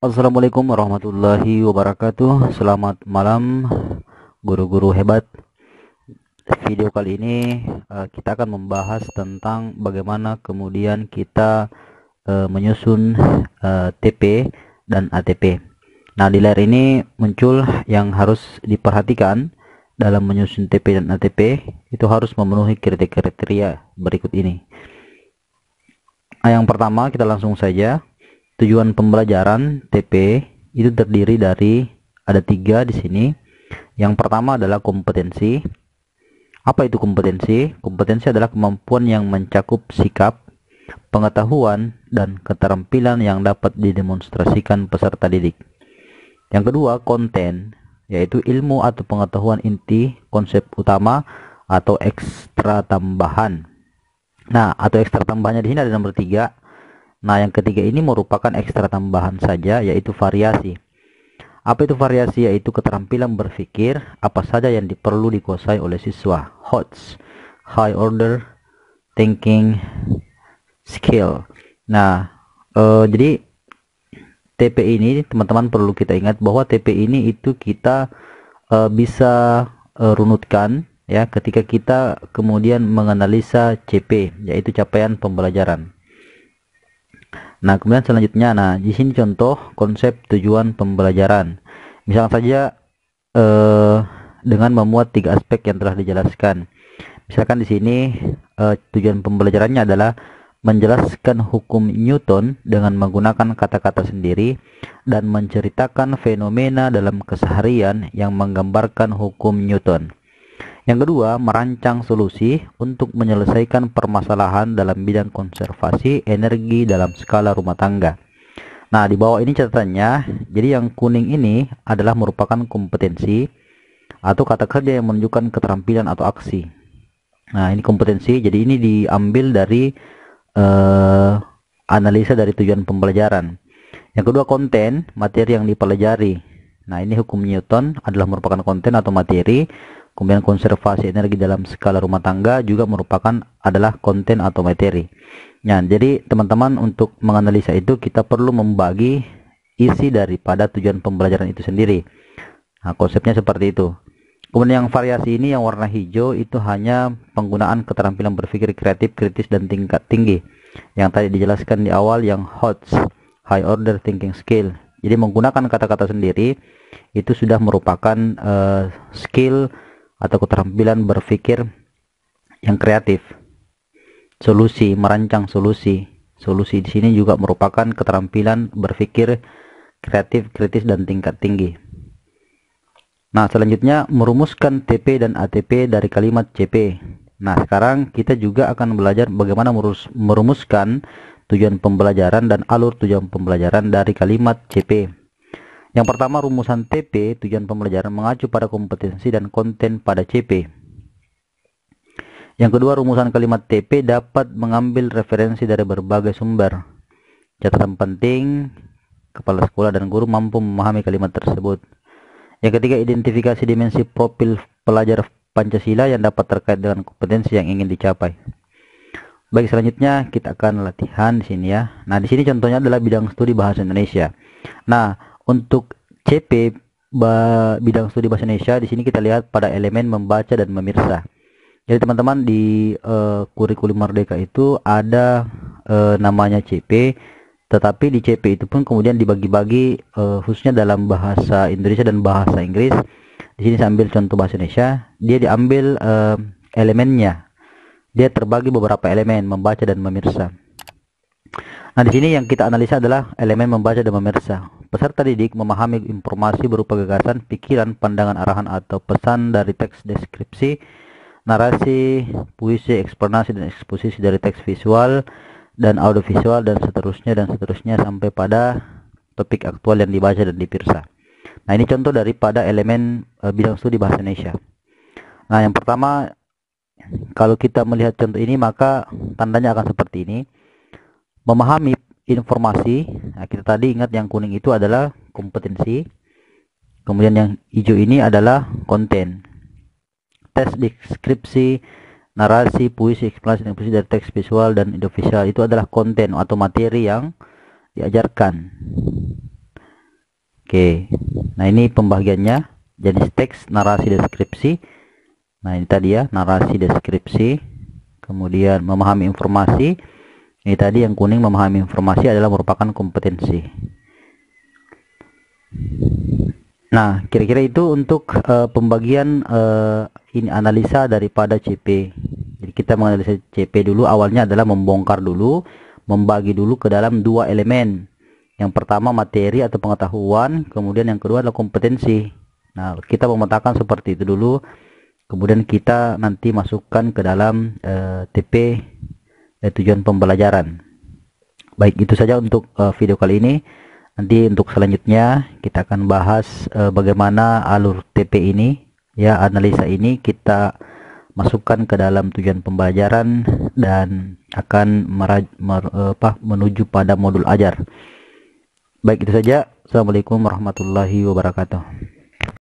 Assalamualaikum warahmatullahi wabarakatuh. Selamat malam guru-guru hebat. Video kali ini kita akan membahas tentang bagaimana kemudian kita menyusun TP dan ATP. Nah, di layar ini muncul yang harus diperhatikan dalam menyusun TP dan ATP, itu harus memenuhi kriteria berikut ini. Nah, yang pertama kita langsung saja. Tujuan pembelajaran TP itu terdiri dari ada 3 di sini. Yang pertama adalah kompetensi. Apa itu kompetensi? Kompetensi adalah kemampuan yang mencakup sikap, pengetahuan, dan keterampilan yang dapat didemonstrasikan peserta didik. Yang kedua, konten, yaitu ilmu atau pengetahuan inti, konsep utama, atau ekstra tambahan. Nah, atau ekstra tambahannya di sini ada nomor 3. Nah, yang ketiga ini merupakan ekstra tambahan saja, yaitu variasi. Apa itu variasi? Yaitu keterampilan berpikir apa saja yang perlu dikuasai oleh siswa. HOTS, High Order Thinking Skill. Nah, jadi TP ini teman-teman perlu kita ingat bahwa TP ini itu kita bisa runutkan ya ketika kita kemudian menganalisa CP, yaitu capaian pembelajaran. Nah, kemudian selanjutnya, di sini contoh konsep tujuan pembelajaran. Misalnya saja dengan memuat 3 aspek yang telah dijelaskan. Misalkan di sini tujuan pembelajarannya adalah menjelaskan hukum Newton dengan menggunakan kata-kata sendiri dan menceritakan fenomena dalam keseharian yang menggambarkan hukum Newton. Yang kedua, merancang solusi untuk menyelesaikan permasalahan dalam bidang konservasi energi dalam skala rumah tangga. Nah, di bawah ini catatannya, jadi yang kuning ini adalah merupakan kompetensi atau kata kerja yang menunjukkan keterampilan atau aksi. Nah, ini kompetensi, jadi ini diambil dari analisa dari tujuan pembelajaran. Yang kedua, konten, materi yang dipelajari. Nah, ini hukum Newton adalah merupakan konten atau materi. Kemudian konservasi energi dalam skala rumah tangga juga merupakan adalah konten atau materi. Nah, jadi teman-teman untuk menganalisa itu kita perlu membagi isi daripada tujuan pembelajaran itu sendiri. Nah, konsepnya seperti itu. Kemudian yang variasi ini yang warna hijau itu hanya penggunaan keterampilan berpikir kreatif, kritis, dan tingkat tinggi. Yang tadi dijelaskan di awal yang HOTS, High Order Thinking Skill. Jadi menggunakan kata-kata sendiri itu sudah merupakan skill atau keterampilan berpikir yang kreatif. Solusi, merancang solusi. Solusi di sini juga merupakan keterampilan berpikir kreatif, kritis, dan tingkat tinggi. Nah, selanjutnya merumuskan TP dan ATP dari kalimat CP. Nah, sekarang kita juga akan belajar bagaimana merumuskan tujuan pembelajaran dan alur tujuan pembelajaran dari kalimat CP. Yang pertama, rumusan TP, tujuan pembelajaran mengacu pada kompetensi dan konten pada CP. Yang kedua, rumusan kalimat TP dapat mengambil referensi dari berbagai sumber. Catatan penting, kepala sekolah dan guru mampu memahami kalimat tersebut. Yang ketiga, identifikasi dimensi profil pelajar Pancasila yang dapat terkait dengan kompetensi yang ingin dicapai. Baik, selanjutnya kita akan latihan di sini ya. Nah, di sini contohnya adalah bidang studi bahasa Indonesia. Nah, untuk CP bidang studi bahasa Indonesia di sini kita lihat pada elemen membaca dan memirsa. Jadi teman-teman di kurikulum Merdeka itu ada namanya CP, tetapi di CP itu pun kemudian dibagi-bagi khususnya dalam bahasa Indonesia dan bahasa Inggris. Di sini saya ambil contoh bahasa Indonesia, dia diambil elemennya. Dia terbagi beberapa elemen membaca dan memirsa. Nah, di sini yang kita analisa adalah elemen membaca dan memirsa. Peserta didik memahami informasi berupa gagasan, pikiran, pandangan, arahan, atau pesan dari teks deskripsi, narasi, puisi, eksplanasi, dan eksposisi dari teks visual dan audiovisual, dan seterusnya sampai pada topik aktual yang dibaca dan dipirsa. Nah, ini contoh daripada elemen bidang studi bahasa Indonesia. Nah, yang pertama, kalau kita melihat contoh ini maka tandanya akan seperti ini. Memahami informasi. Nah, kita tadi ingat yang kuning itu adalah kompetensi, kemudian yang hijau ini adalah konten. Teks deskripsi, narasi, puisi, eksplanasi, dan puisi dari teks visual dan audiovisual itu adalah konten atau materi yang diajarkan. Oke, nah ini pembagiannya, jenis teks, narasi, deskripsi. Nah ini tadi ya, narasi, deskripsi. Kemudian memahami informasi. Ini tadi yang kuning, memahami informasi adalah merupakan kompetensi. Nah, kira-kira itu untuk pembagian ini analisa daripada CP. Jadi kita menganalisa CP dulu, awalnya adalah membongkar dulu, membagi dulu ke dalam dua elemen. Yang pertama materi atau pengetahuan, kemudian yang kedua adalah kompetensi. Nah, kita memetakan seperti itu dulu, kemudian kita nanti masukkan ke dalam TP, tujuan pembelajaran. Baik, itu saja untuk video kali ini. Nanti untuk selanjutnya kita akan bahas bagaimana alur TP ini, ya, analisa ini kita masukkan ke dalam tujuan pembelajaran dan akan menuju pada modul ajar. Baik, itu saja. Assalamualaikum warahmatullahi wabarakatuh.